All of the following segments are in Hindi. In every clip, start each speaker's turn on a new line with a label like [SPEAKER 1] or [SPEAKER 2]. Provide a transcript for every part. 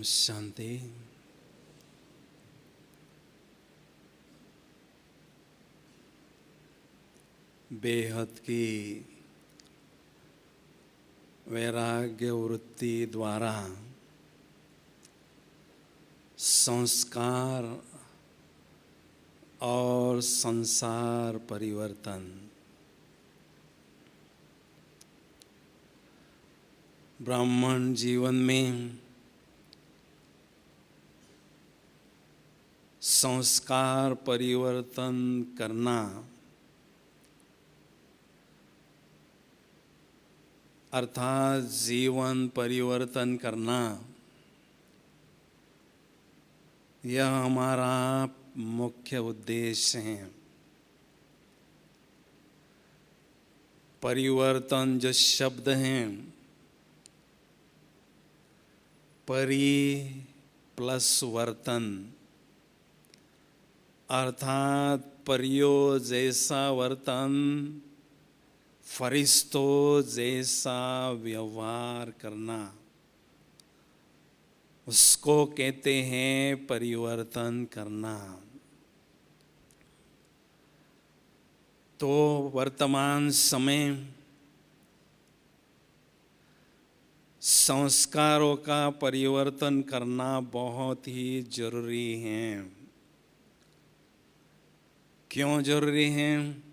[SPEAKER 1] शांति। बेहद की वैराग्य वृत्ति द्वारा संस्कार और संसार परिवर्तन। ब्राह्मण जीवन में संस्कार परिवर्तन करना अर्थात जीवन परिवर्तन करना, यह हमारा मुख्य उद्देश्य है। परिवर्तन जो शब्द हैं, परि प्लस वर्तन, अर्थात परियों जैसा वर्तन, फरिश्तों जैसा व्यवहार करना, उसको कहते हैं परिवर्तन करना। तो वर्तमान समय संस्कारों का परिवर्तन करना बहुत ही जरूरी है। क्यों जरूरी है?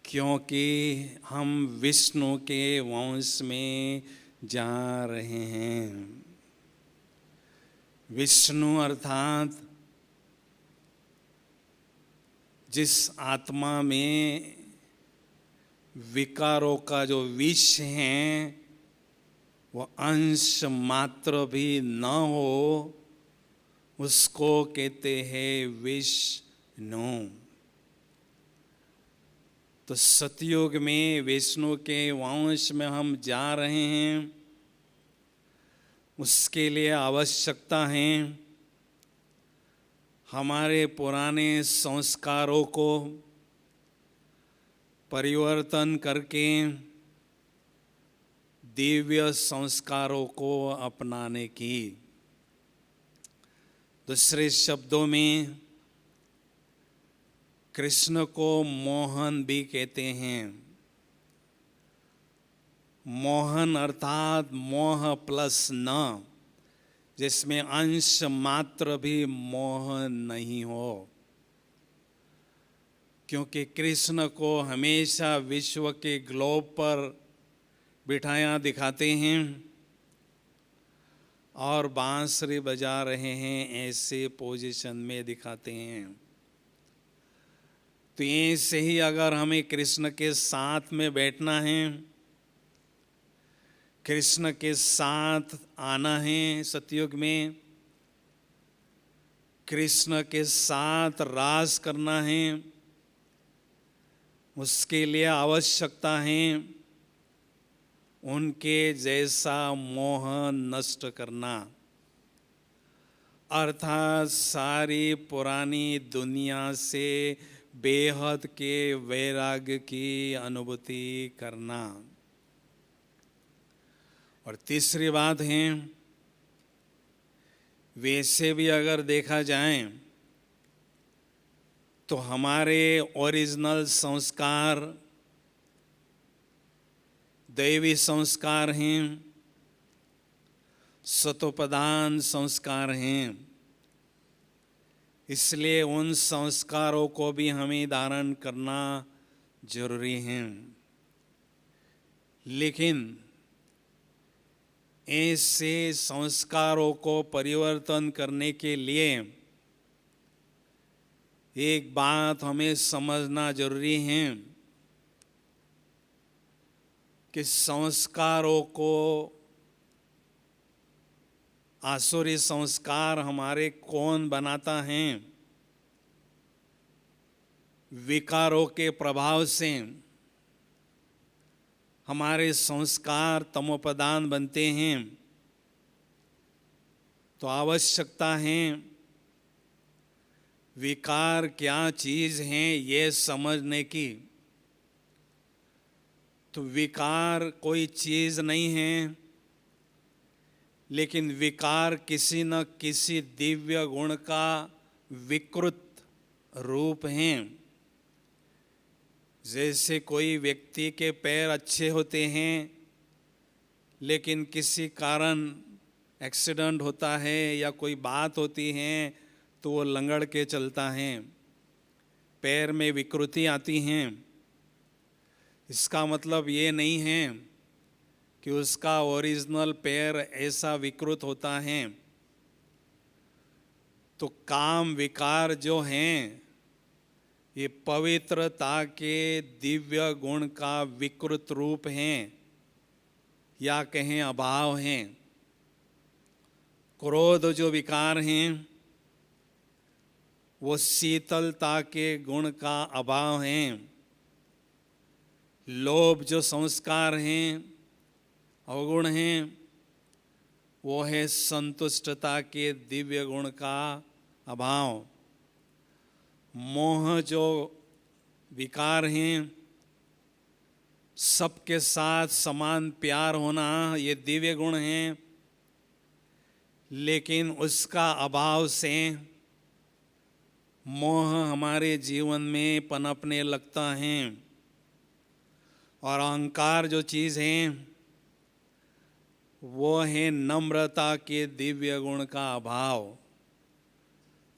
[SPEAKER 1] क्योंकि हम विष्णु के वंश में जा रहे हैं। विष्णु अर्थात जिस आत्मा में विकारों का जो विष है वो अंश मात्र भी न हो, उसको कहते हैं विष्णु। तो सतयुग में विष्णु के वंश में हम जा रहे हैं। उसके लिए आवश्यकता है हमारे पुराने संस्कारों को परिवर्तन करके दिव्य संस्कारों को अपनाने की। दूसरे शब्दों में कृष्ण को मोहन भी कहते हैं। मोहन अर्थात मोह प्लस न, जिसमें अंश मात्र भी मोह नहीं हो। क्योंकि कृष्ण को हमेशा विश्व के ग्लोब पर बिठाया दिखाते हैं और बांसुरी बजा रहे हैं, ऐसे पोजीशन में दिखाते हैं। तो ऐसे ही अगर हमें कृष्ण के साथ में बैठना है, कृष्ण के साथ आना है सतयुग में, कृष्ण के साथ रास करना है, उसके लिए आवश्यकता है उनके जैसा मोह नष्ट करना। अर्थात सारी पुरानी दुनिया से बेहद के वैराग्य की अनुभूति करना। और तीसरी बात है, वैसे भी अगर देखा जाए तो हमारे ओरिजिनल संस्कार दैवी संस्कार हैं, सतोप्रधान संस्कार हैं। इसलिए उन संस्कारों को भी हमें धारण करना जरूरी है। लेकिन ऐसे संस्कारों को परिवर्तन करने के लिए एक बात हमें समझना जरूरी है कि संस्कारों को, आसुरी संस्कार हमारे कौन बनाता है? विकारों के प्रभाव से हमारे संस्कार तमोप्रधान बनते हैं। तो आवश्यकता है विकार क्या चीज है ये समझने की। तो विकार कोई चीज नहीं है, लेकिन विकार किसी न किसी दिव्य गुण का विकृत रूप हैं। जैसे कोई व्यक्ति के पैर अच्छे होते हैं, लेकिन किसी कारण एक्सीडेंट होता है या कोई बात होती है तो वो लंगड़ के चलता है, पैर में विकृति आती हैं। इसका मतलब ये नहीं है कि उसका ओरिजिनल पैर ऐसा विकृत होता है। तो काम विकार जो हैं, ये पवित्रता के दिव्य गुण का विकृत रूप हैं या कहें अभाव हैं। क्रोध जो विकार हैं वो शीतलता के गुण का अभाव हैं। लोभ जो संस्कार हैं, अवगुण हैं, वो है संतुष्टता के दिव्य गुण का अभाव। मोह जो विकार हैं, सबके साथ समान प्यार होना, ये दिव्य गुण हैं, लेकिन उसका अभाव से मोह हमारे जीवन में पनपने लगता है। और अहंकार जो चीज़ है वो है नम्रता के दिव्य गुण का अभाव।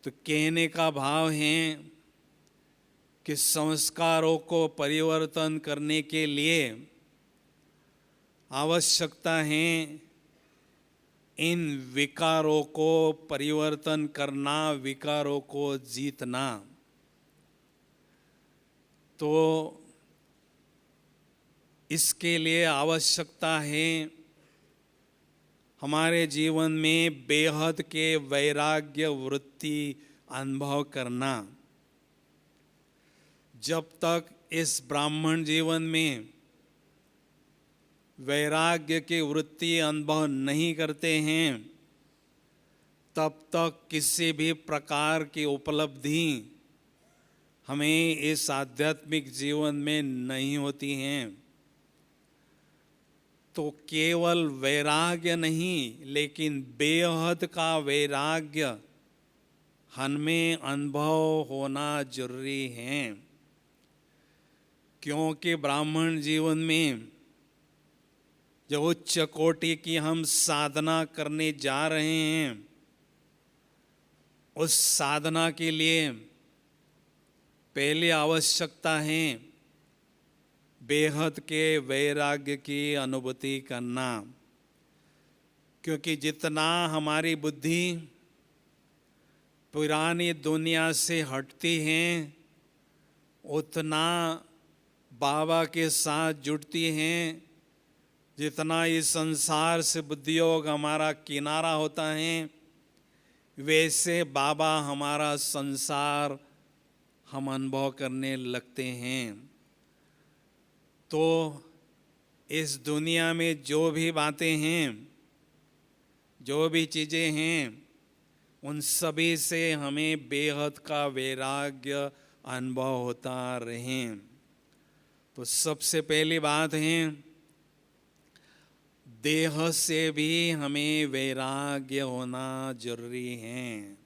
[SPEAKER 1] तो कहने का भाव है कि संस्कारों को परिवर्तन करने के लिए आवश्यकता है इन विकारों को परिवर्तन करना, विकारों को जीतना। तो इसके लिए आवश्यकता है हमारे जीवन में बेहद के वैराग्य वृत्ति अनुभव करना। जब तक इस ब्राह्मण जीवन में वैराग्य की वृत्ति अनुभव नहीं करते हैं, तब तक किसी भी प्रकार की उपलब्धि हमें इस आध्यात्मिक जीवन में नहीं होती हैं। तो केवल वैराग्य नहीं, लेकिन बेहद का वैराग्य हमें अनुभव होना जरूरी है। क्योंकि ब्राह्मण जीवन में जो उच्च कोटि की हम साधना करने जा रहे हैं, उस साधना के लिए पहले आवश्यकता है बेहद के वैराग्य की अनुभूति करना। क्योंकि जितना हमारी बुद्धि पुरानी दुनिया से हटती है, उतना बाबा के साथ जुड़ती हैं। जितना इस संसार से बुद्धि योग हमारा किनारा होता है, वैसे बाबा हमारा संसार हम अनुभव करने लगते हैं। तो इस दुनिया में जो भी बातें हैं, जो भी चीज़ें हैं, उन सभी से हमें बेहद का वैराग्य अनुभव होता रहे। तो सबसे पहली बात है, देह से भी हमें वैराग्य होना जरूरी है।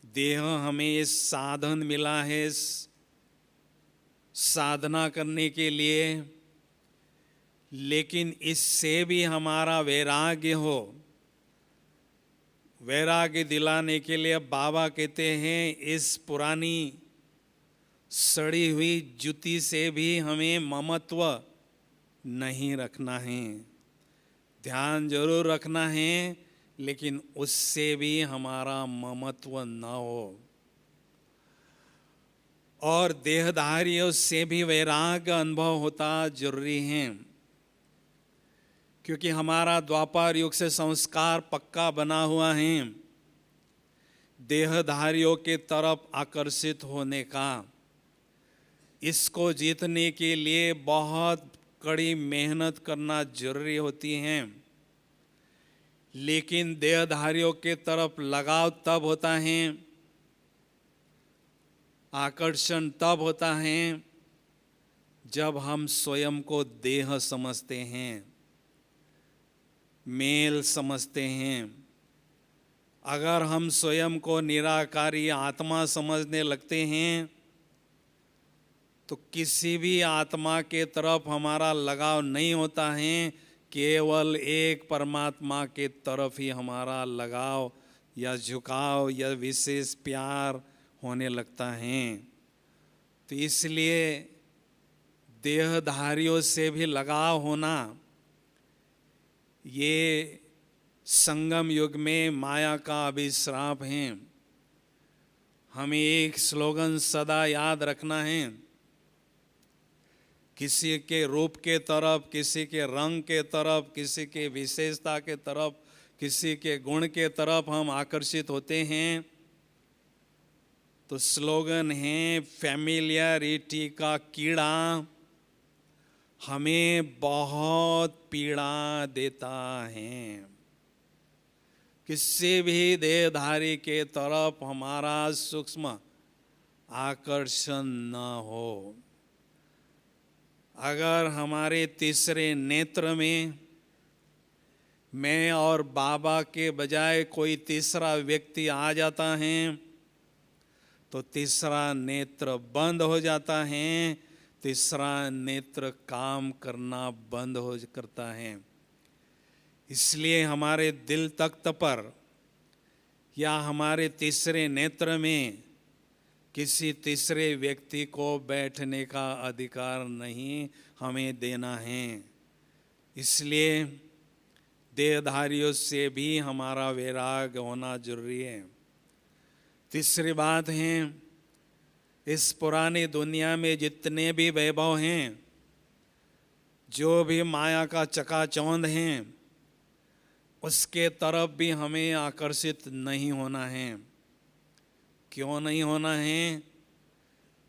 [SPEAKER 1] देह हमें साधन मिला है साधना करने के लिए, लेकिन इससे भी हमारा वैराग्य हो। वैराग्य दिलाने के लिए बाबा कहते हैं, इस पुरानी सड़ी हुई जूती से भी हमें ममत्व नहीं रखना है। ध्यान जरूर रखना है, लेकिन उससे भी हमारा ममत्व न हो। और देहधारियों से भी वैराग्य अनुभव होता जरूरी है। क्योंकि हमारा द्वापर युग से संस्कार पक्का बना हुआ है देहधारियों के तरफ आकर्षित होने का। इसको जीतने के लिए बहुत कड़ी मेहनत करना जरूरी होती है। लेकिन देहधारियों के तरफ लगाव तब होता है, आकर्षण तब होता है, जब हम स्वयं को देह समझते हैं। मेल समझते हैं। अगर हम स्वयं को निराकारी आत्मा समझने लगते हैं तो किसी भी आत्मा के तरफ हमारा लगाव नहीं होता है, केवल एक परमात्मा के तरफ ही हमारा लगाव या झुकाव या विशेष प्यार होने लगता है। तो इसलिए देहधारियों से भी लगाव होना ये संगम युग में माया का अभिश्राप है। हमें एक स्लोगन सदा याद रखना है, किसी के रूप के तरफ, किसी के रंग के तरफ, किसी के विशेषता के तरफ, किसी के गुण के तरफ हम आकर्षित होते हैं तो स्लोगन है फैमिलियरिटी का कीड़ा हमें बहुत पीड़ा देता है। किसी भी देहधारी के तरफ हमारा सूक्ष्म आकर्षण न हो। अगर हमारे तीसरे नेत्र में मैं और बाबा के बजाय कोई तीसरा व्यक्ति आ जाता है तो तीसरा नेत्र बंद हो जाता है, तीसरा नेत्र काम करना बंद हो करता है। इसलिए हमारे दिल तख्त पर या हमारे तीसरे नेत्र में किसी तीसरे व्यक्ति को बैठने का अधिकार नहीं हमें देना है। इसलिए देहधारियों से भी हमारा वैराग होना जरूरी है। तीसरी बात है, इस पुरानी दुनिया में जितने भी वैभव हैं, जो भी माया का चकाचौंध हैं, उसके तरफ भी हमें आकर्षित नहीं होना है। क्यों नहीं होना है?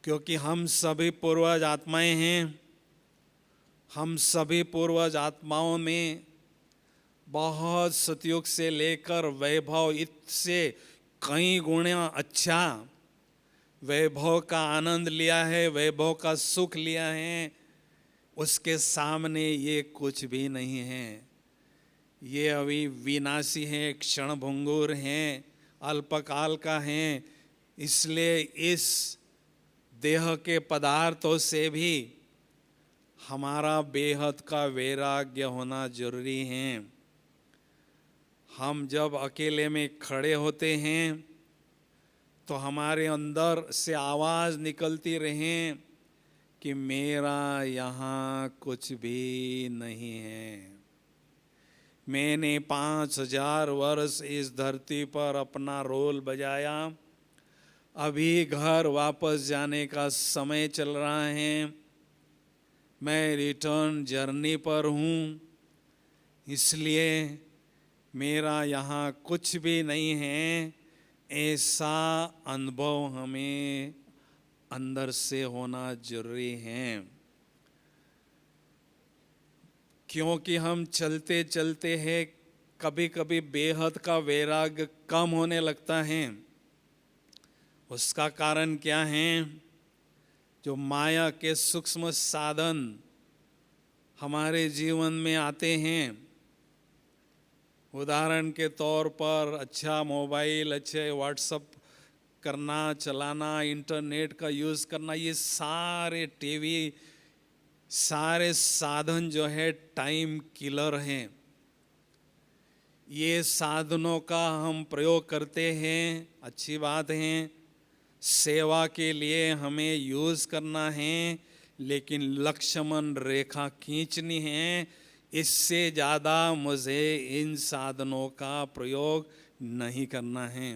[SPEAKER 1] क्योंकि हम सभी पूर्वज आत्माएं हैं। हम सभी पूर्वज आत्माओं में बहुत सतयुग से लेकर वैभव इससे कई गुना अच्छा वैभव का आनंद लिया है, वैभव का सुख लिया है। उसके सामने ये कुछ भी नहीं है। ये अभी विनाशी है, क्षणभंगुर हैं, अल्पकाल का है। इसलिए इस देह के पदार्थों से भी हमारा बेहद का वैराग्य होना जरूरी है। हम जब अकेले में खड़े होते हैं तो हमारे अंदर से आवाज़ निकलती रहे कि मेरा यहाँ कुछ भी नहीं है। मैंने 5000 वर्ष इस धरती पर अपना रोल बजाया, अभी घर वापस जाने का समय चल रहा है। मैं रिटर्न जर्नी पर हूँ, इसलिए मेरा यहाँ कुछ भी नहीं है, ऐसा अनुभव हमें अंदर से होना जरूरी है। क्योंकि हम चलते चलते हैं, कभी कभी बेहद का वैराग्य कम होने लगता है। उसका कारण क्या है? जो माया के सूक्ष्म साधन हमारे जीवन में आते हैं, उदाहरण के तौर पर अच्छा मोबाइल, अच्छे व्हाट्सएप करना, चलाना, इंटरनेट का यूज़ करना, ये सारे टीवी, सारे साधन जो है टाइम किलर हैं। ये साधनों का हम प्रयोग करते हैं, अच्छी बात है, सेवा के लिए हमें यूज़ करना है, लेकिन लक्ष्मण रेखा खींचनी है। इससे ज़्यादा मुझे इन साधनों का प्रयोग नहीं करना है,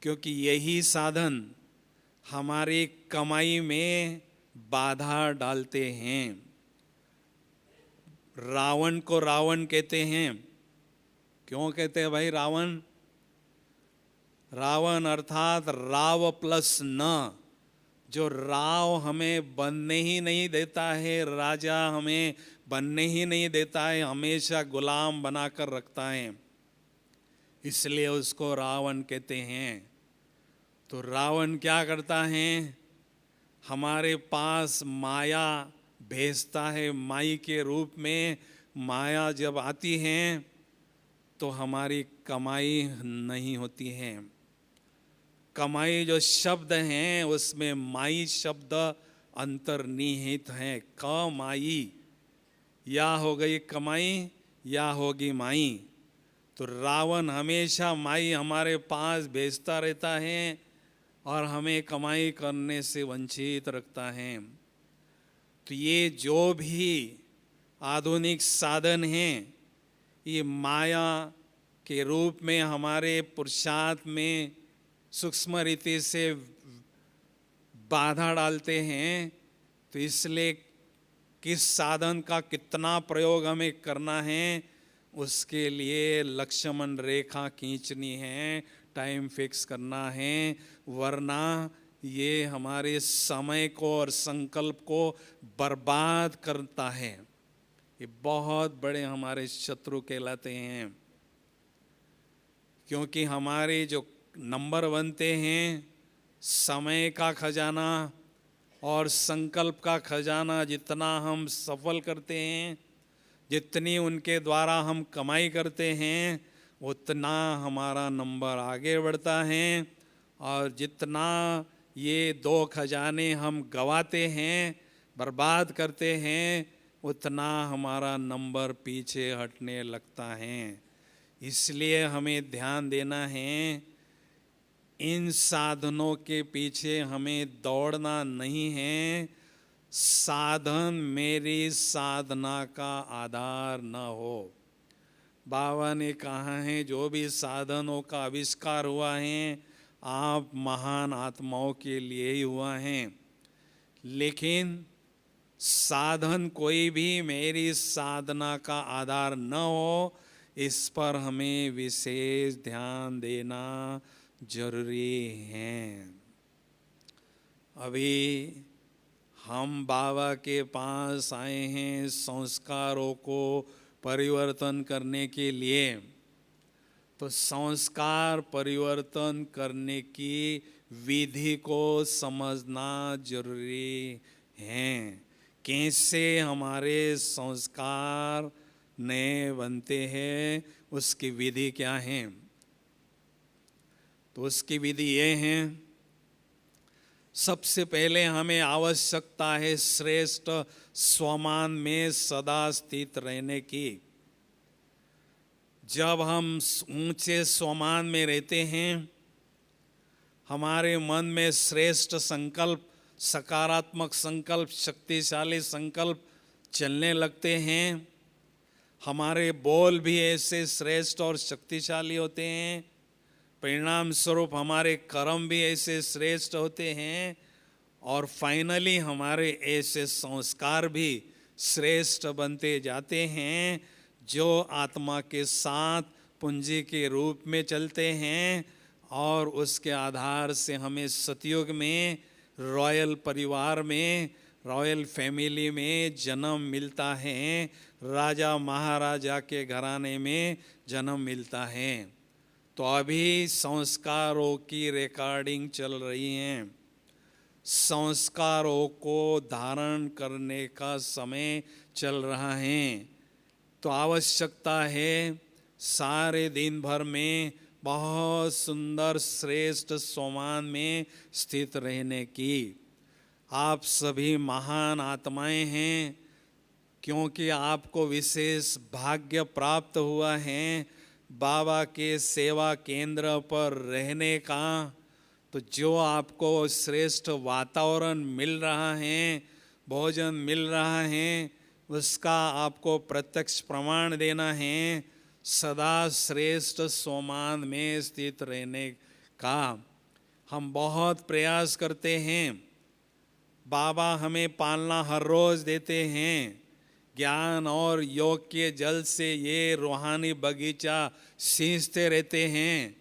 [SPEAKER 1] क्योंकि यही साधन हमारी कमाई में बाधा डालते हैं। रावण को रावण कहते हैं। क्यों कहते हैं भाई रावण? रावण अर्थात राव प्लस न। जो राव हमें बनने ही नहीं देता है, राजा हमें बनने ही नहीं देता है, हमेशा गुलाम बनाकर रखता है, इसलिए उसको रावण कहते हैं। तो रावण क्या करता है? हमारे पास माया भेजता है, माई के रूप में माया जब आती है तो हमारी कमाई नहीं होती है। कमाई जो शब्द हैं उसमें माई शब्द अंतर्निहित है। कमाई, या हो गई कमाई या होगी माई। तो रावण हमेशा माई हमारे पास भेजता रहता है और हमें कमाई करने से वंचित रखता है। तो ये जो भी आधुनिक साधन हैं, ये माया के रूप में हमारे पुरुषार्थ में सूक्ष्म रीति से बाधा डालते हैं। तो इसलिए किस साधन का कितना प्रयोग हमें करना है, उसके लिए लक्ष्मण रेखा खींचनी है, टाइम फिक्स करना है, वरना ये हमारे समय को और संकल्प को बर्बाद करता है। ये बहुत बड़े हमारे शत्रु कहलाते हैं, क्योंकि हमारे जो नंबर बनते हैं, समय का खजाना और संकल्प का खजाना, जितना हम सफल करते हैं, जितनी उनके द्वारा हम कमाई करते हैं, उतना हमारा नंबर आगे बढ़ता है। और जितना ये दो खजाने हम गवाते हैं, बर्बाद करते हैं, उतना हमारा नंबर पीछे हटने लगता है। इसलिए हमें ध्यान देना है, इन साधनों के पीछे हमें दौड़ना नहीं है। साधन मेरी साधना का आधार न हो। बाबा ने कहा है, जो भी साधनों का आविष्कार हुआ है, आप महान आत्माओं के लिए ही हुआ है। लेकिन साधन कोई भी मेरी साधना का आधार न हो, इस पर हमें विशेष ध्यान देना जरूरी है। अभी हम बाबा के पास आए हैं संस्कारों को परिवर्तन करने के लिए। तो संस्कार परिवर्तन करने की विधि को समझना जरूरी है। कैसे हमारे संस्कार नए बनते हैं, उसकी विधि क्या है? तो उसकी विधि ये है, सबसे पहले हमें आवश्यकता है श्रेष्ठ स्वमान में सदा स्थित रहने की। जब हम ऊंचे स्वमान में रहते हैं, हमारे मन में श्रेष्ठ संकल्प, सकारात्मक संकल्प, शक्तिशाली संकल्प चलने लगते हैं। हमारे बोल भी ऐसे श्रेष्ठ और शक्तिशाली होते हैं। परिणाम स्वरूप हमारे कर्म भी ऐसे श्रेष्ठ होते हैं। और फाइनली हमारे ऐसे संस्कार भी श्रेष्ठ बनते जाते हैं, जो आत्मा के साथ पूंजी के रूप में चलते हैं। और उसके आधार से हमें सतयुग में रॉयल परिवार में, रॉयल फैमिली में जन्म मिलता है, राजा महाराजा के घराने में जन्म मिलता है। तो अभी संस्कारों की रिकॉर्डिंग चल रही है। संस्कारों को धारण करने का समय चल रहा है। तो आवश्यकता है सारे दिन भर में बहुत सुंदर श्रेष्ठ स्वमान में स्थित रहने की। आप सभी महान आत्माएं हैं, क्योंकि आपको विशेष भाग्य प्राप्त हुआ है बाबा के सेवा केंद्र पर रहने का। तो जो आपको श्रेष्ठ वातावरण मिल रहा है, भोजन मिल रहा है, उसका आपको प्रत्यक्ष प्रमाण देना है सदा श्रेष्ठ स्वमान में स्थित रहने का। हम बहुत प्रयास करते हैं, बाबा हमें पालना हर रोज देते हैं। ज्ञान और योग के जल से ये रूहानी बगीचा सींचते रहते हैं।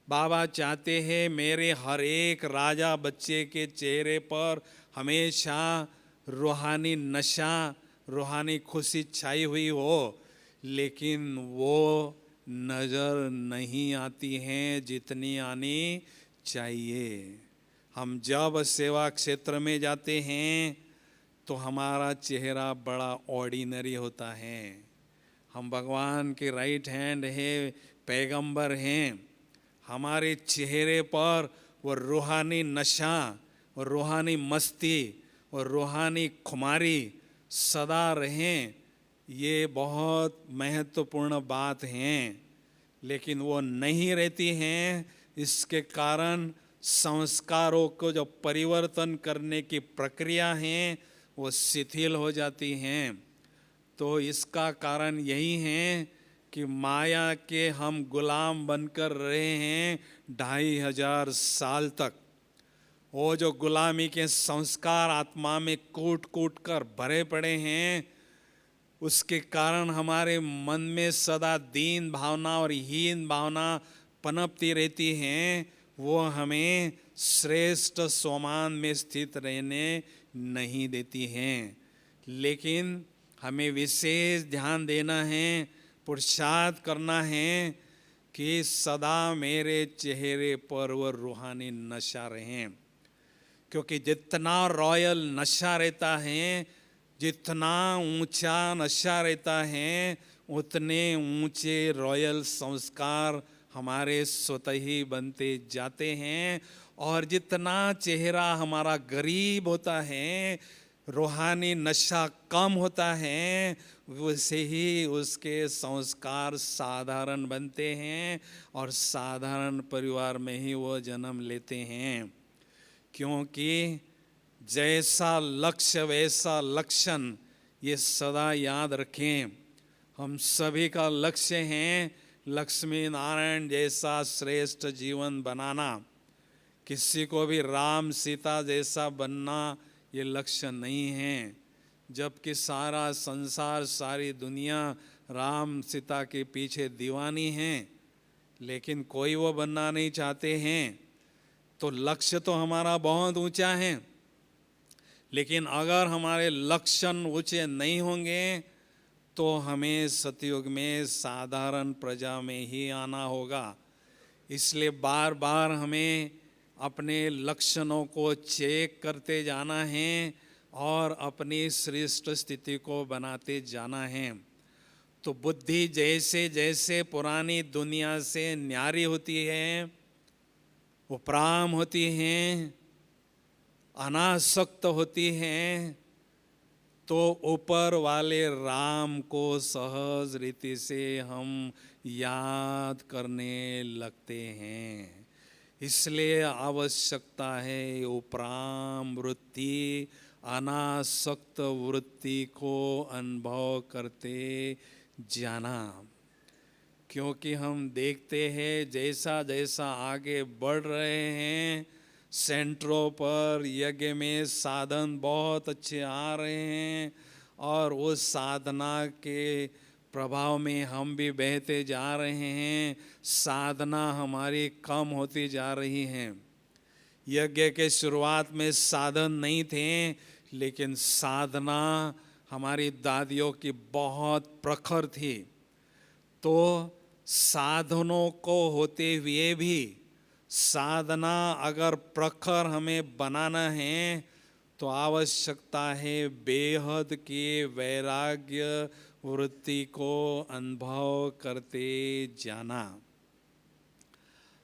[SPEAKER 1] बाबा चाहते हैं मेरे हर एक राजा बच्चे के चेहरे पर हमेशा रूहानी नशा, रूहानी खुशी छाई हुई हो, लेकिन वो नज़र नहीं आती हैं जितनी आनी चाहिए। हम जब सेवा क्षेत्र में जाते हैं तो हमारा चेहरा बड़ा ऑर्डिनरी होता है, हम भगवान के राइट हैंड है, पैगंबर हैं। हमारे चेहरे पर वो रूहानी नशा, वो रूहानी मस्ती, वो रूहानी खुमारी सदा रहें, ये बहुत महत्वपूर्ण बात हैं। लेकिन वो नहीं रहती हैं, इसके कारण संस्कारों को जो परिवर्तन करने की प्रक्रिया हैं वो शिथिल हो जाती हैं। तो इसका कारण यही है कि माया के हम गुलाम बनकर रहे हैं 2500 साल तक। वो जो गुलामी के संस्कार आत्मा में कूट कूट कर भरे पड़े हैं, उसके कारण हमारे मन में सदा दीन भावना और हीन भावना पनपती रहती हैं। वो हमें श्रेष्ठ सोमान में स्थित रहने नहीं देती हैं। लेकिन हमें विशेष ध्यान देना है, पुरुषार्थ करना है कि सदा मेरे चेहरे पर वो रूहानी नशा रहें। क्योंकि जितना रॉयल नशा रहता है, जितना ऊंचा नशा रहता है, उतने ऊंचे रॉयल संस्कार हमारे स्वतः ही बनते जाते हैं। और जितना चेहरा हमारा गरीब होता है, रूहानी नशा कम होता है, वैसे ही उसके संस्कार साधारण बनते हैं और साधारण परिवार में ही वो जन्म लेते हैं। क्योंकि जैसा लक्ष्य वैसा लक्षण, ये सदा याद रखें। हम सभी का लक्ष्य है लक्ष्मी नारायण जैसा श्रेष्ठ जीवन बनाना। किसी को भी राम सीता जैसा बनना ये लक्ष्य नहीं है। जबकि सारा संसार, सारी दुनिया राम सीता के पीछे दीवानी है, लेकिन कोई वो बनना नहीं चाहते हैं। तो लक्ष्य तो हमारा बहुत ऊंचा है, लेकिन अगर हमारे लक्षण ऊंचे नहीं होंगे तो हमें सतयुग में साधारण प्रजा में ही आना होगा। इसलिए बार बार हमें अपने लक्षणों को चेक करते जाना है और अपनी श्रेष्ठ स्थिति को बनाते जाना है। तो बुद्धि जैसे जैसे पुरानी दुनिया से न्यारी होती है, उपराम होती हैं, अनासक्त होती हैं, तो ऊपर वाले राम को सहज रीति से हम याद करने लगते हैं। इसलिए आवश्यकता है उपराम वृत्ति, अनासक्त वृत्ति को अनुभव करते जाना। क्योंकि हम देखते हैं जैसा जैसा आगे बढ़ रहे हैं, सेंटरों पर यज्ञ में साधन बहुत अच्छे आ रहे हैं और उस साधना के प्रभाव में हम भी बहते जा रहे हैं। साधना हमारी कम होती जा रही है। यज्ञ के शुरुआत में साधन नहीं थे, लेकिन साधना हमारी दादियों की बहुत प्रखर थी। तो साधनों को होते हुए भी साधना अगर प्रखर हमें बनाना है तो आवश्यकता है बेहद की वैराग्य वृत्ति को अनुभव करते जाना।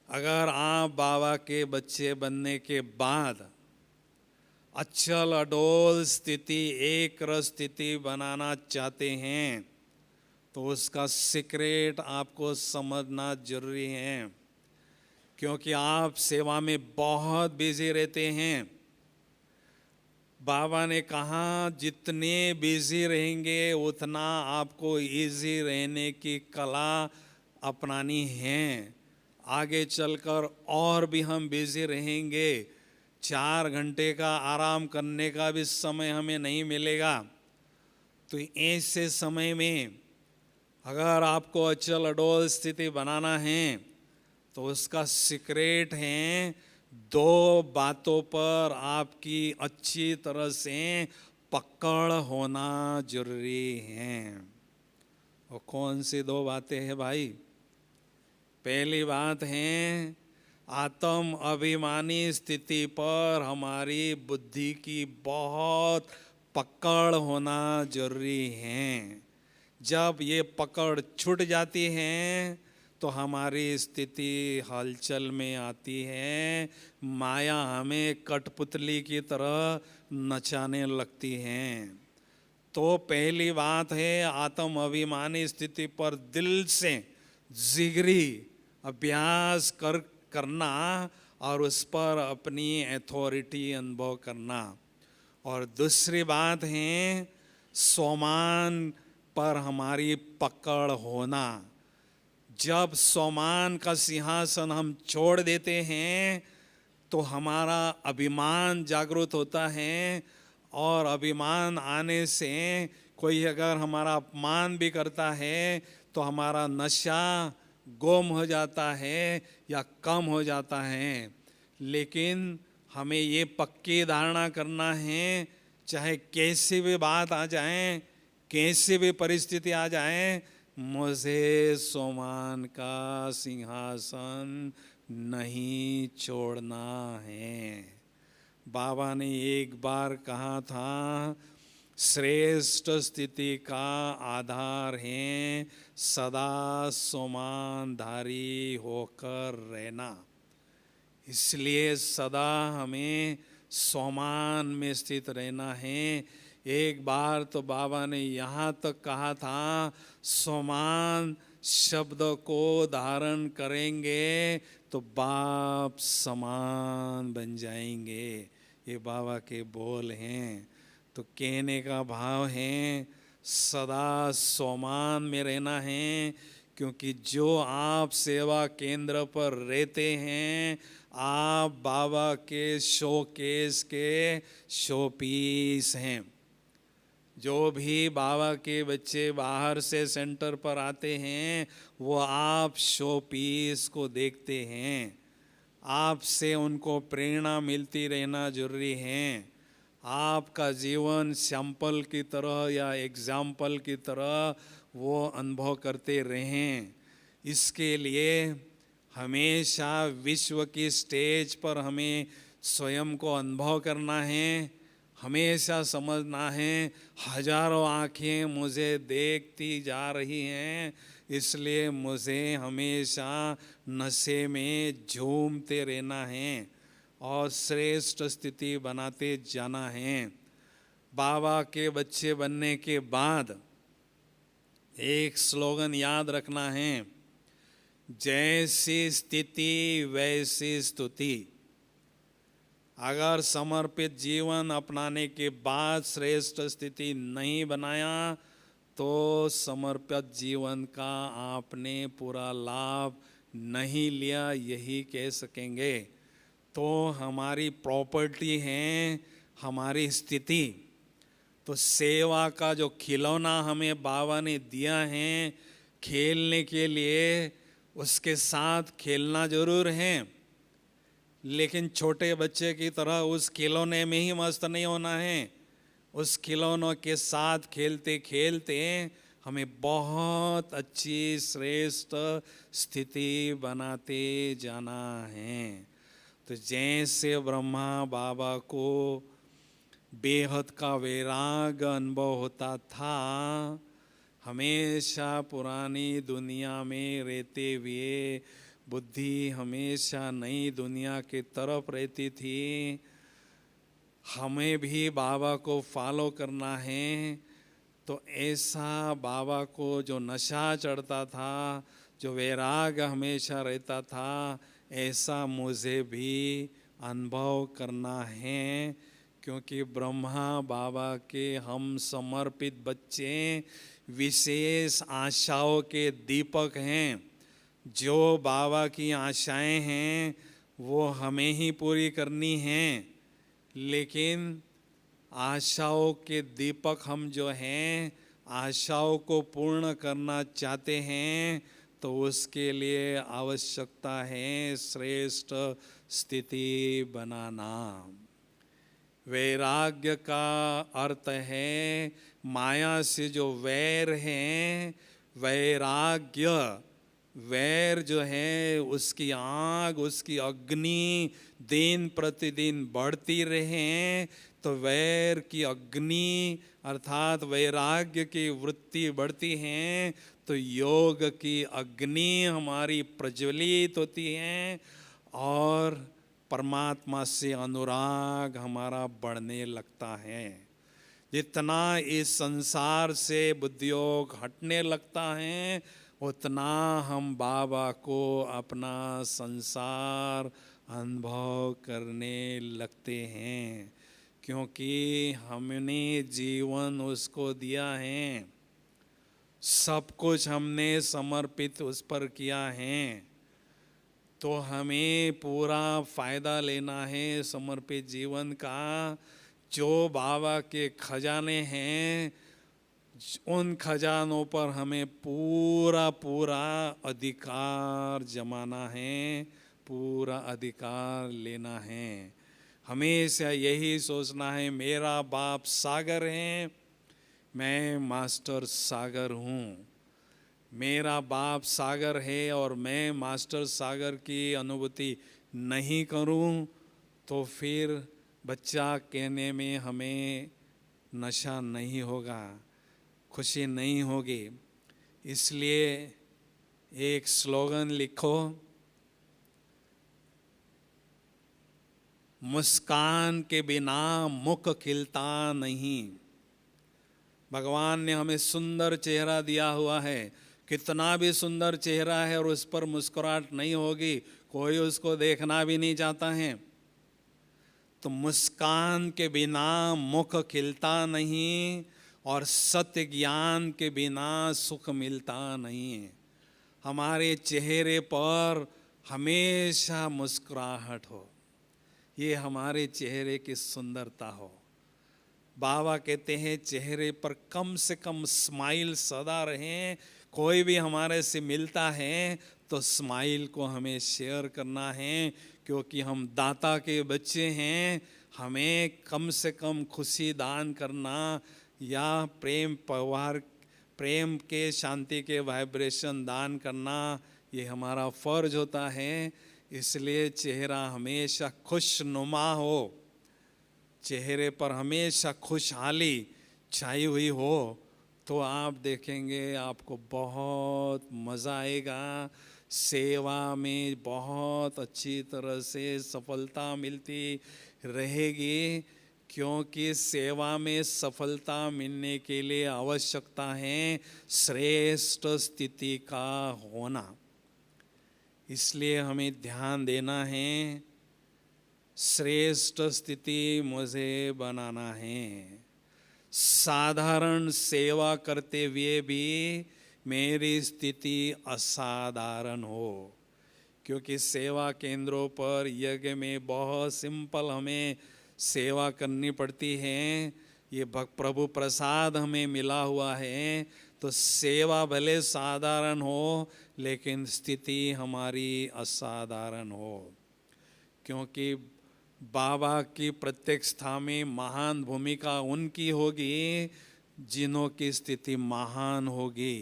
[SPEAKER 1] अगर आप बाबा के बच्चे बनने के बाद अचल अडोल स्थिति, एक रस स्थिति बनाना चाहते हैं तो उसका सीक्रेट आपको समझना जरूरी है। क्योंकि आप सेवा में बहुत बिजी रहते हैं। बाबा ने कहा जितने बिजी रहेंगे उतना आपको इजी रहने की कला अपनानी है। आगे चलकर और भी हम बिजी रहेंगे, 4 घंटे का आराम करने का भी समय हमें नहीं मिलेगा। तो ऐसे समय में अगर आपको अचल अडोल स्थिति बनाना है तो उसका सीक्रेट है 2 बातों पर आपकी अच्छी तरह से पकड़ होना जरूरी है। और कौन सी 2 बातें हैं भाई? पहली बात है आत्म अभिमानी स्थिति पर हमारी बुद्धि की बहुत पकड़ होना जरूरी है। जब ये पकड़ छूट जाती है तो हमारी स्थिति हलचल में आती है, माया हमें कठपुतली की तरह नचाने लगती है। तो पहली बात है आत्म अभिमानी स्थिति पर दिल से जिगरी अभ्यास करना और उस पर अपनी अथॉरिटी अनुभव करना। और दूसरी बात है स्वमान पर हमारी पकड़ होना। जब स्वमान का सिंहासन हम छोड़ देते हैं तो हमारा अभिमान जागृत होता है, और अभिमान आने से कोई अगर हमारा अपमान भी करता है तो हमारा नशा गुम हो जाता है या कम हो जाता है। लेकिन हमें ये पक्की धारणा करना है, चाहे कैसी भी बात आ जाए, कैसी भी परिस्थिति आ जाए, मुझे स्वमान का सिंहासन नहीं छोड़ना है। बाबा ने एक बार कहा था, श्रेष्ठ स्थिति का आधार है सदा स्वमानधारी होकर रहना। इसलिए सदा हमें स्वमान में स्थित रहना है। एक बार तो बाबा ने यहाँ तक कहा था, स्वमान शब्द को धारण करेंगे तो बाप समान बन जाएंगे। ये बाबा के बोल हैं। तो कहने का भाव है सदा स्वमान में रहना है, क्योंकि जो आप सेवा केंद्र पर रहते हैं आप बाबा के शोकेस के शोपीस हैं। जो भी बाबा के बच्चे बाहर से सेंटर पर आते हैं वो आप शोपीस को देखते हैं। आपसे उनको प्रेरणा मिलती रहना जरूरी है। आपका जीवन सैंपल की तरह या एग्जाम्पल की तरह वो अनुभव करते रहें। इसके लिए हमेशा विश्व की स्टेज पर हमें स्वयं को अनुभव करना है। हमेशा समझना है हजारों आँखें मुझे देखती जा रही हैं, इसलिए मुझे हमेशा नशे में झूमते रहना है और श्रेष्ठ स्थिति बनाते जाना है। बाबा के बच्चे बनने के बाद एक स्लोगन याद रखना है, जैसी स्थिति वैसी स्तुति। अगर समर्पित जीवन अपनाने के बाद श्रेष्ठ स्थिति नहीं बनाया तो समर्पित जीवन का आपने पूरा लाभ नहीं लिया, यही कह सकेंगे। तो हमारी प्रॉपर्टी है हमारी स्थिति। तो सेवा का जो खिलौना हमें बाबा ने दिया है खेलने के लिए, उसके साथ खेलना जरूर है, लेकिन छोटे बच्चे की तरह उस खिलौने में ही मस्त नहीं होना है। उस खिलौनों के साथ खेलते खेलते हमें बहुत अच्छी श्रेष्ठ स्थिति बनाते जाना है। तो जैसे ब्रह्मा बाबा को बेहद का वैराग अनुभव होता था, हमेशा पुरानी दुनिया में रहते हुए बुद्धि हमेशा नई दुनिया की तरफ रहती थी। हमें भी बाबा को फॉलो करना है। तो ऐसा बाबा को जो नशा चढ़ता था, जो वैराग हमेशा रहता था, ऐसा मुझे भी अनुभव करना है, क्योंकि ब्रह्मा बाबा के हम समर्पित बच्चे विशेष आशाओं के दीपक हैं। जो बाबा की आशाएं हैं वो हमें ही पूरी करनी हैं, लेकिन आशाओं के दीपक हम जो हैं आशाओं को पूर्ण करना चाहते हैं, तो उसके लिए आवश्यकता है श्रेष्ठ स्थिति बनाना। वैराग्य का अर्थ है माया से जो वैर है, वैराग्य, वैर जो है उसकी आग, उसकी अग्नि दिन प्रतिदिन बढ़ती रहे, तो वैर की अग्नि अर्थात वैराग्य की वृत्ति बढ़ती है, तो योग की अग्नि हमारी प्रज्वलित होती है और परमात्मा से अनुराग हमारा बढ़ने लगता है। जितना इस संसार से बुद्धियोग हटने लगता है, उतना हम बाबा को अपना संसार अनुभव करने लगते हैं, क्योंकि हमने जीवन उसको दिया है, सब कुछ हमने समर्पित उस पर किया है, तो हमें पूरा फायदा लेना है समर्पित जीवन का। जो बाबा के खजाने हैं, उन खजानों पर हमें पूरा पूरा अधिकार जमाना है, पूरा अधिकार लेना है। हमेशा यही सोचना है, मेरा बाप सागर है, मैं मास्टर सागर हूँ। मेरा बाप सागर है और मैं मास्टर सागर की अनुभूति नहीं करूँ तो फिर बच्चा कहने में हमें नशा नहीं होगा, खुशी नहीं होगी। इसलिए एक स्लोगन लिखो, मुस्कान के बिना मुख खिलता नहीं। भगवान ने हमें सुंदर चेहरा दिया हुआ है, कितना भी सुंदर चेहरा है और उस पर मुस्कुराहट नहीं होगी, कोई उसको देखना भी नहीं चाहता है। तो मुस्कान के बिना मुख खिलता नहीं और सत्य ज्ञान के बिना सुख मिलता नहीं है। हमारे चेहरे पर हमेशा मुस्कुराहट हो, ये हमारे चेहरे की सुंदरता हो। बाबा कहते हैं चेहरे पर कम से कम स्माइल सदा रहे। कोई भी हमारे से मिलता है तो स्माइल को हमें शेयर करना है, क्योंकि हम दाता के बच्चे हैं। हमें कम से कम खुशी दान करना या प्रेम परिवार प्रेम के शांति के वाइब्रेशन दान करना, ये हमारा फर्ज होता है। इसलिए चेहरा हमेशा खुशनुमा हो, चेहरे पर हमेशा खुशहाली छाई हुई हो, तो आप देखेंगे आपको बहुत मज़ा आएगा। सेवा में बहुत अच्छी तरह से सफलता मिलती रहेगी, क्योंकि सेवा में सफलता मिलने के लिए आवश्यकता है श्रेष्ठ स्थिति का होना। इसलिए हमें ध्यान देना है, श्रेष्ठ स्थिति मुझे बनाना है। साधारण सेवा करते हुए भी मेरी स्थिति असाधारण हो, क्योंकि सेवा केंद्रों पर यज्ञ में बहुत सिंपल हमें सेवा करनी पड़ती है। ये प्रभु प्रसाद हमें मिला हुआ है, तो सेवा भले साधारण हो लेकिन स्थिति हमारी असाधारण हो, क्योंकि बाबा की प्रत्यक्षता में महान भूमिका उनकी होगी जिन्हों की स्थिति महान होगी,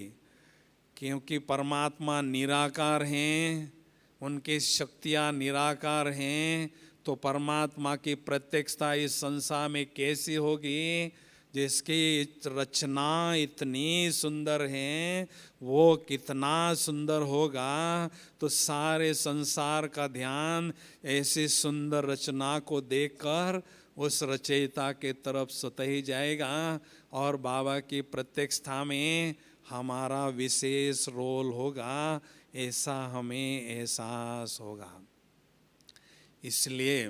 [SPEAKER 1] क्योंकि परमात्मा निराकार हैं, उनकी शक्तियाँ निराकार हैं। तो परमात्मा की प्रत्यक्षता इस संसार में कैसी होगी? जिसकी रचना इतनी सुंदर है, वो कितना सुंदर होगा। तो सारे संसार का ध्यान ऐसी सुंदर रचना को देखकर उस रचयिता के तरफ स्वतः ही जाएगा और बाबा की प्रत्यक्षता में हमारा विशेष रोल होगा, ऐसा हमें एहसास होगा। इसलिए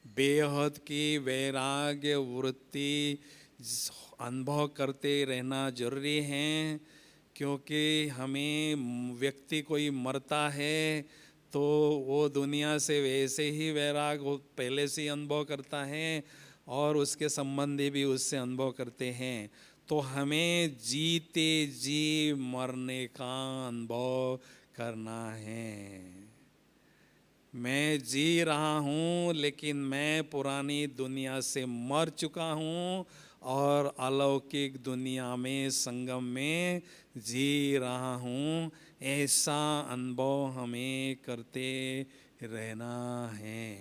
[SPEAKER 1] बेहद की वैराग्य वृत्ति अनुभव करते रहना जरूरी है, क्योंकि हमें व्यक्ति कोई मरता है तो वो दुनिया से वैसे ही वैराग पहले से ही अनुभव करता है और उसके संबंधी भी उससे अनुभव करते हैं। तो हमें जीते जी मरने का अनुभव करना है। मैं जी रहा हूँ लेकिन मैं पुरानी दुनिया से मर चुका हूँ और अलौकिक दुनिया में संगम में जी रहा हूँ, ऐसा अनुभव हमें करते रहना है।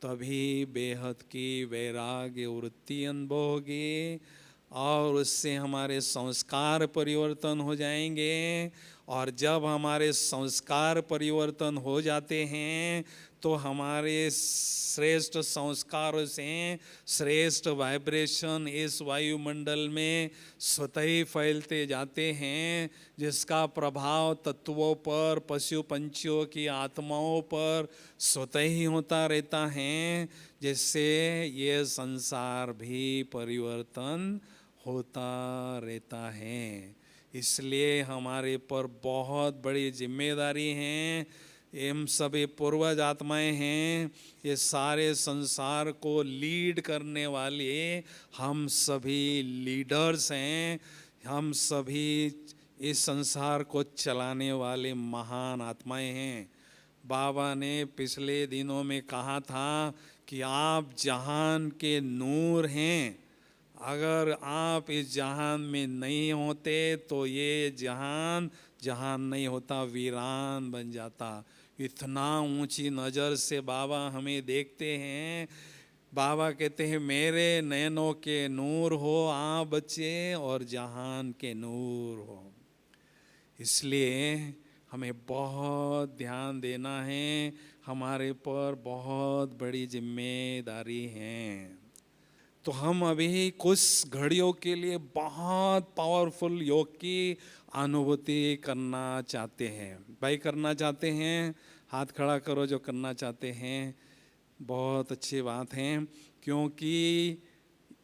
[SPEAKER 1] तभी बेहद की वैराग्य वृत्ति अनुभव होगी और उससे हमारे संस्कार परिवर्तन हो जाएंगे। और जब हमारे संस्कार परिवर्तन हो जाते हैं तो हमारे श्रेष्ठ संस्कारों से श्रेष्ठ वाइब्रेशन इस वायुमंडल में स्वतः ही फैलते जाते हैं, जिसका प्रभाव तत्वों पर, पशु पंछियों की आत्माओं पर स्वतः ही होता रहता है, जिससे ये संसार भी परिवर्तन होता रहता है। इसलिए हमारे पर बहुत बड़ी जिम्मेदारी है। हम सभी पूर्वज आत्माएं हैं, ये सारे संसार को लीड करने वाले हम सभी लीडर्स हैं। हम सभी इस संसार को चलाने वाले महान आत्माएं हैं। बाबा ने पिछले दिनों में कहा था कि आप जहान के नूर हैं। अगर आप इस जहान में नहीं होते तो ये जहान जहान नहीं होता, वीरान बन जाता। इतना ऊंची नज़र से बाबा हमें देखते हैं। बाबा कहते हैं मेरे नैनों के नूर हो आप बच्चे और जहान के नूर हो। इसलिए हमें बहुत ध्यान देना है, हमारे पर बहुत बड़ी जिम्मेदारी है। तो हम अभी कुछ घड़ियों के लिए बहुत पावरफुल योग की अनुभूति करना चाहते हैं। भाई करना चाहते हैं, हाथ खड़ा करो जो करना चाहते हैं। बहुत अच्छी बात है, क्योंकि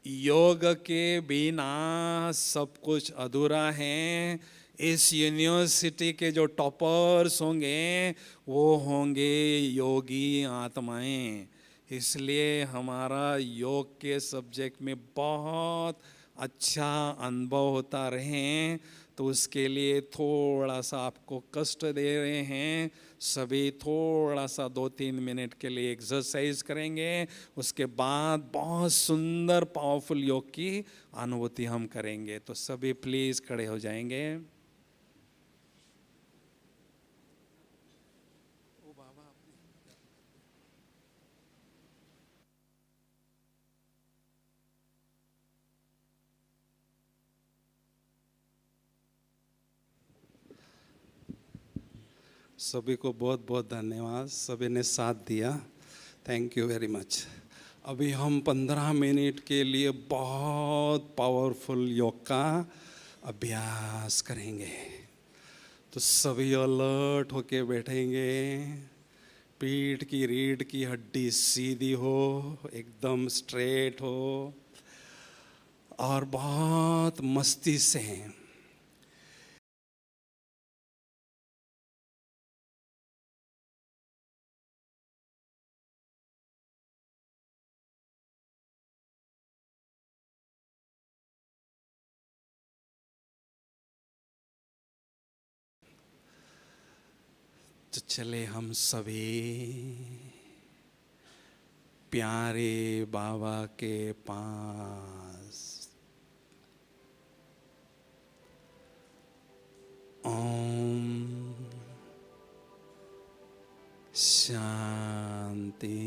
[SPEAKER 1] योग के बिना सब कुछ अधूरा है। इस यूनिवर्सिटी के जो टॉपर्स होंगे वो होंगे योगी आत्माएं। इसलिए हमारा योग के सब्जेक्ट में बहुत अच्छा अनुभव होता रहे, तो उसके लिए थोड़ा सा आपको कष्ट दे रहे हैं। सभी थोड़ा सा 2-3 मिनट के लिए एक्सरसाइज करेंगे, उसके बाद बहुत सुंदर पावरफुल योग की अनुभूति हम करेंगे। तो सभी प्लीज खड़े हो जाएंगे। सभी को बहुत बहुत धन्यवाद, सभी ने साथ दिया, थैंक यू वेरी मच। अभी हम 15 मिनट के लिए बहुत पावरफुल योग का अभ्यास करेंगे। तो सभी अलर्ट होके बैठेंगे, पीठ की रीढ़ की हड्डी सीधी हो, एकदम स्ट्रेट हो, और बहुत मस्ती से तो चले हम सभी प्यारे बाबा के पास। ओम शांति।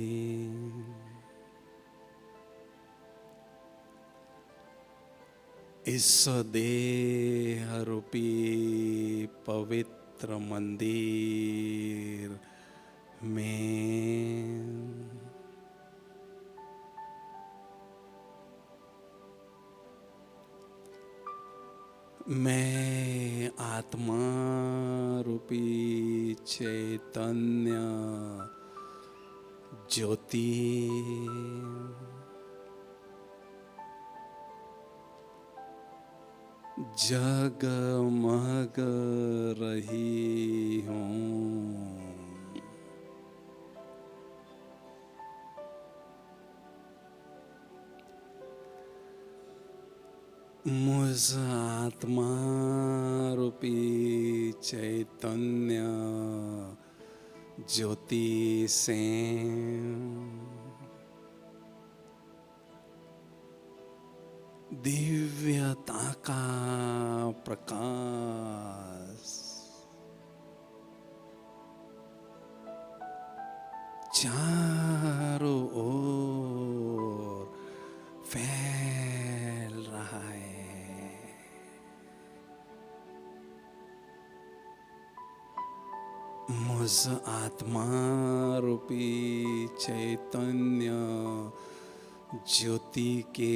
[SPEAKER 1] इस देह रूपी पवित्र मंदिर में मैं आत्मा रूपी चैतन्य ज्योति जगमग रही हूँ। मुझ आत्मा रूपी चैतन्य ज्योति से दिव्यता का प्रकाश चारों ओर फैल रहा है। मुझ आत्मा रूपी चैतन्य ज्योति के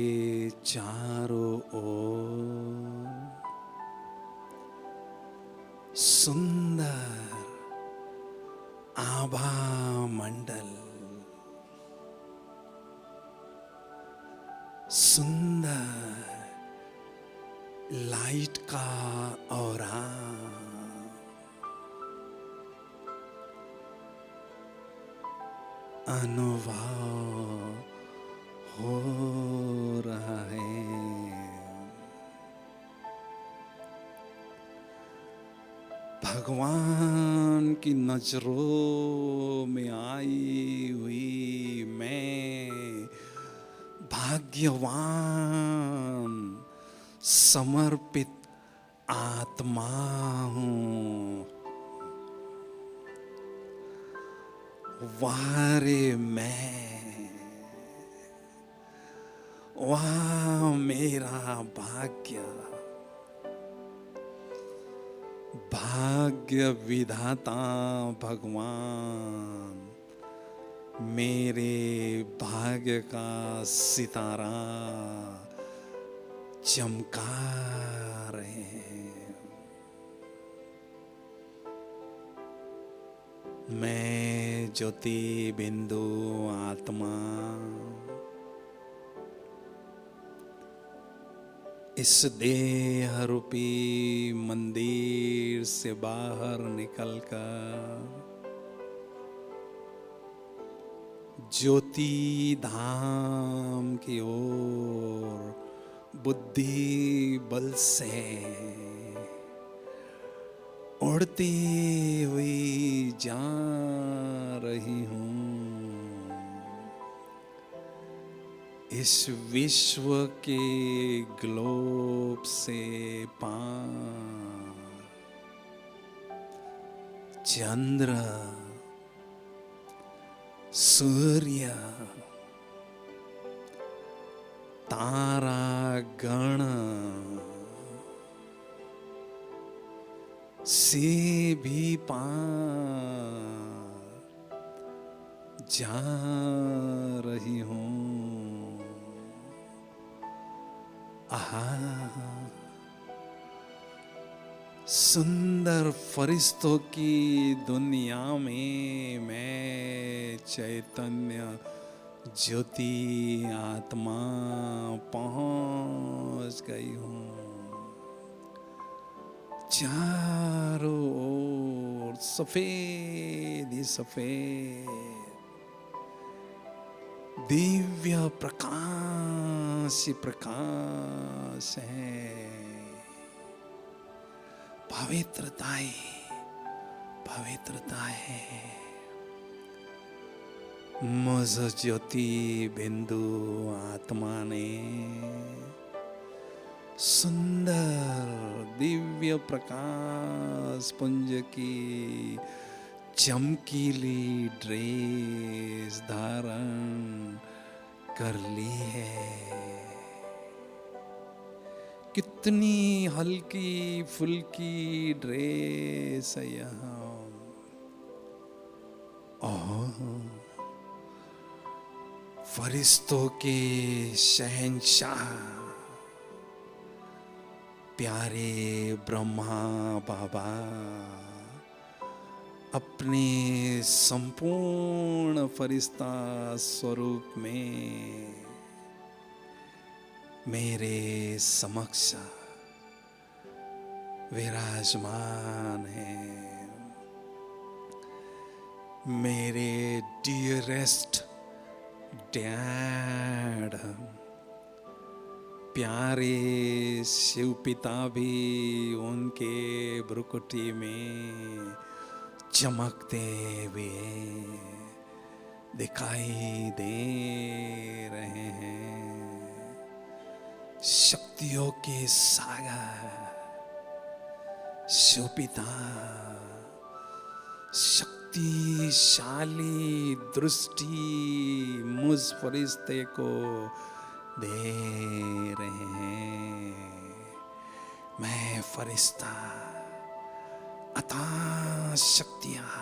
[SPEAKER 1] चारों ओर सुंदर आभा मंडल, सुंदर लाइट का ऑरा अनुभव हो रहा है। भगवान की नजरों में आई हुई मैं भाग्यवान समर्पित आत्मा हूँ। वारे मैं, वाह मेरा भाग्य, भाग्य विधाता भगवान मेरे भाग्य का सितारा चमका रहे हैं। मैं ज्योति बिंदु आत्मा इस देह रूपी मंदिर से बाहर निकलकर ज्योति धाम की ओर बुद्धि बल से उड़ती हुई जा रही हूँ। इस विश्व के ग्लोब से पार चंद्र, सूर्य, तारा गण से भी पार जा रही हूँ। आहा, सुंदर फरिश्तों की दुनिया में मैं चैतन्य ज्योति आत्मा पहुंच गई हूँ। चारों ओर सफेद ही सफेद दिव्य प्रकाश ही प्रकाश है। पवित्रता ही पवित्रता है। मुझ ज्योति बिंदु आत्मा ने सुंदर दिव्य प्रकाश पुंज की चमकीली ड्रेस धारण कर ली है। कितनी हल्की फुल्की ड्रेस है यहाँ। फरिश्तों के शहंशाह प्यारे ब्रह्मा बाबा अपने संपूर्ण फरिश्ता स्वरूप में मेरे समक्ष विराजमान है। मेरे डियरेस्ट डैड प्यारे शिव पिता भी उनके भ्रुकुटी में चमकते हुए दिखाई दे रहे हैं। शक्तियों के सागर शिव पिता शक्तिशाली दृष्टि मुझ फरिश्ते को दे रहे हैं। मैं फरिश्ता अथाह शक्तियां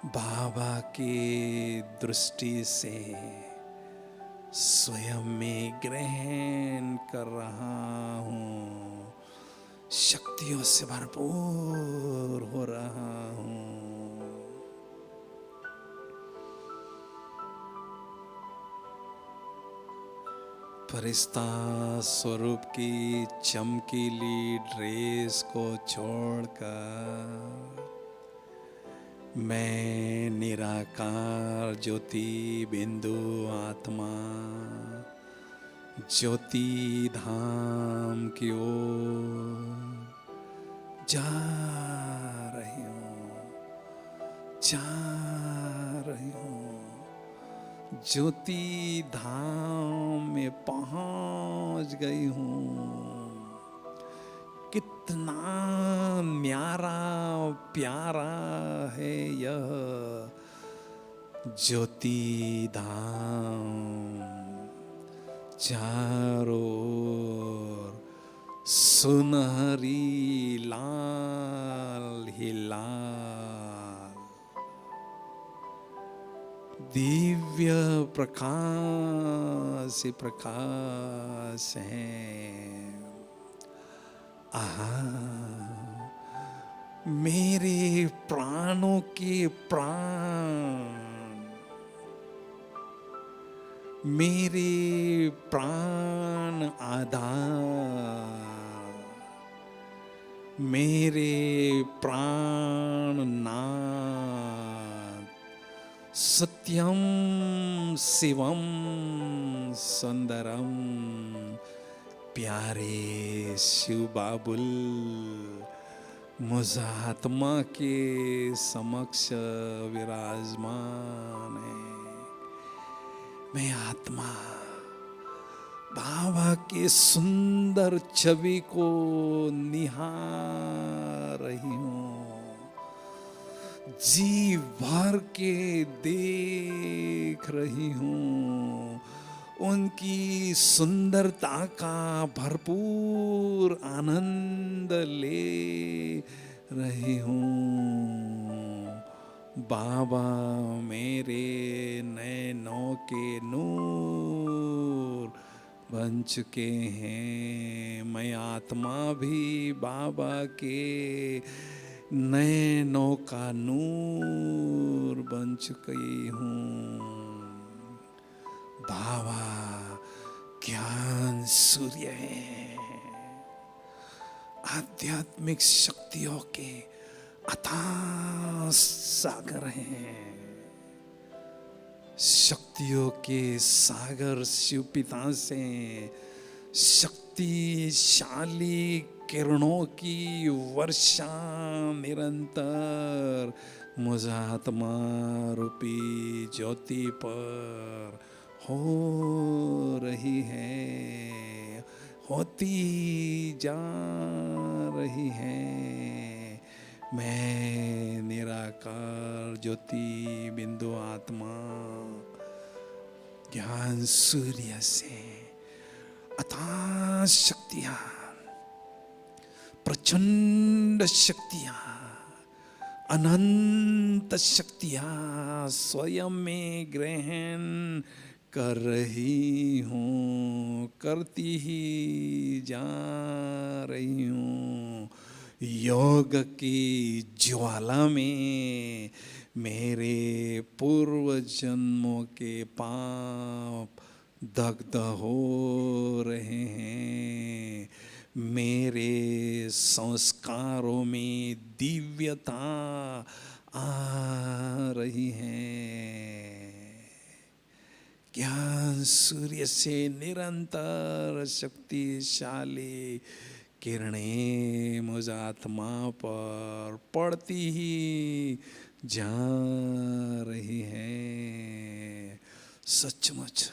[SPEAKER 1] बाबा की दृष्टि से स्वयं में ग्रहण कर रहा हूँ, शक्तियों से भरपूर हो रहा हूँ। फरिश्ता स्वरूप की चमकीली ड्रेस को छोड़कर मैं निराकार ज्योति बिंदु आत्मा ज्योति धाम की ओर जा रही हूँ। ज्योति धाम में पहुंच गई हूँ। कितना न्यारा प्यारा है यह ज्योति धाम। चारों ओर सुनहरी लाल ही लाल दिव्य प्रकाश ही प्रकाश है। आहा, मेरे प्राणों के प्राण, मेरे प्राण आधार, मेरे प्राण नाथ, सत्यम शिवम सुंदरम प्यारे शिव बाबुल मुझ आत्मा के समक्ष विराजमान है। मैं आत्मा बाबा के सुंदर छवि को निहार रही हूँ, जी भर के देख रही हूँ। उनकी सुंदरता का भरपूर आनंद ले रही हूँ। बाबा मेरे नैनों के नूर बन चुके हैं। मैं आत्मा भी बाबा के नैनों का नूर बन चुकी हूँ। बाबा ज्ञान सूर्य है, आध्यात्मिक शक्तियों के अथाह सागर हैं। शक्तियों के सागर शिव पिता से शक्तिशाली किरणों की वर्षा निरंतर मुझ आत्मा रूपी ज्योति पर हो रही है, होती जा रही है। मैं निराकार ज्योति बिंदु आत्मा ज्ञान सूर्य से अथाह शक्तियां, प्रचंड शक्तियां, अनंत शक्तियां स्वयं में ग्रहण कर रही हूँ, करती ही जा रही हूँ। योग की ज्वाला में मेरे पूर्व जन्मों के पाप दग्ध हो रहे हैं। मेरे संस्कारों में दिव्यता आ रही है। ज्ञान सूर्य से निरंतर शक्तिशाली किरणें मुझ आत्मा पर पड़ती ही जा रही हैं। सचमुच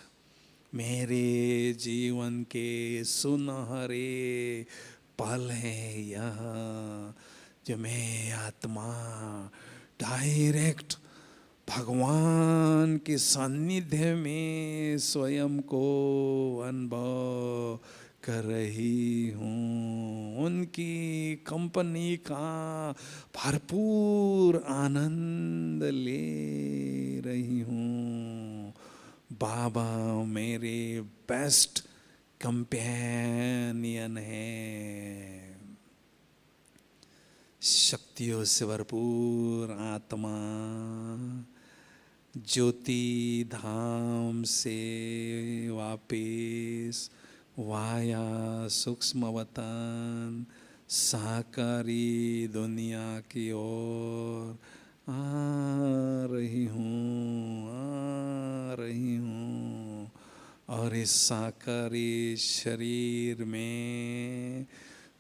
[SPEAKER 1] मेरे जीवन के सुनहरे पल हैं यह, जो मैं आत्मा डायरेक्ट भगवान के सानिध्य में स्वयं को अनुभव कर रही हूँ। उनकी कंपनी का भरपूर आनंद ले रही हूँ। बाबा मेरे बेस्ट कंपेनियन है। शक्तियों से भरपूर आत्मा ज्योति धाम से वापिस वाया सूक्ष्म वतन साकारी दुनिया की ओर आ रही हूँ। और इस साकारी शरीर में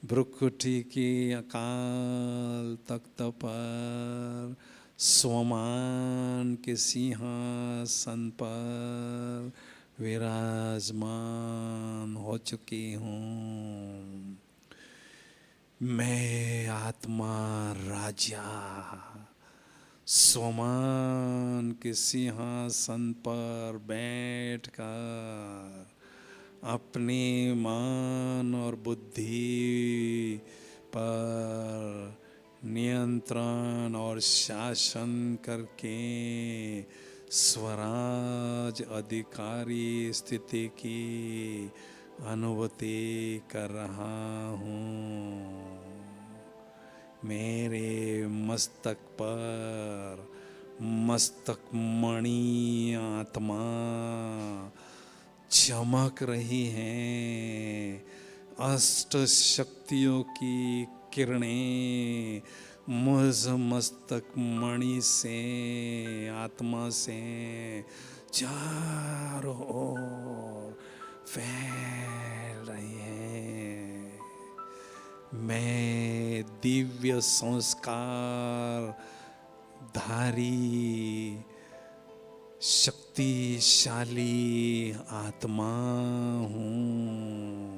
[SPEAKER 1] भ्रुकुटी की अकाल तख्त पर स्वमान के सिंहासन पर विराजमान हो चुकी हूँ। मैं आत्मा राजा स्वमान के सिंहासन पर बैठकर अपने मन और बुद्धि पर नियंत्रण और शासन करके स्वराज अधिकारी स्थिति की अनुभूति कर रहा हूँ। मेरे मस्तक पर मस्तक मणि आत्मा चमक रही हैं। अष्ट शक्तियों की किरणें मुझ मस्तक मणि से आत्मा से चारों ओर फैल रही हैं। मैं दिव्य संस्कार धारी शक्तिशाली आत्मा हूँ।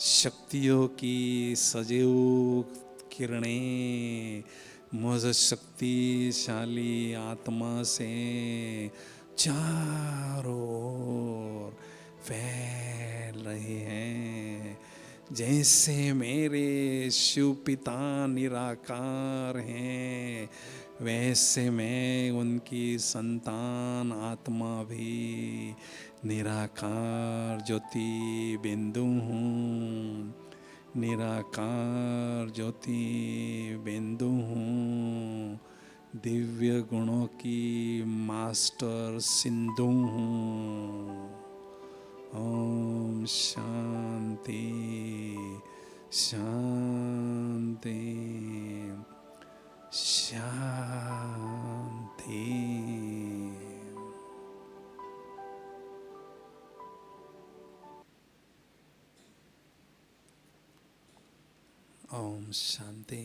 [SPEAKER 1] शक्तियों की सजीव किरणें मुझ शक्तिशाली आत्मा से चारों ओर फैल रही हैं। जैसे मेरे शिव पिता निराकार हैं, वैसे मैं उनकी संतान आत्मा भी निराकार ज्योति बिंदु हूँ। निराकार ज्योति बिंदु हूँ। दिव्य गुणों की मास्टर सिंधु हूँ। ओम शांति शांति शांति। ओम शांति।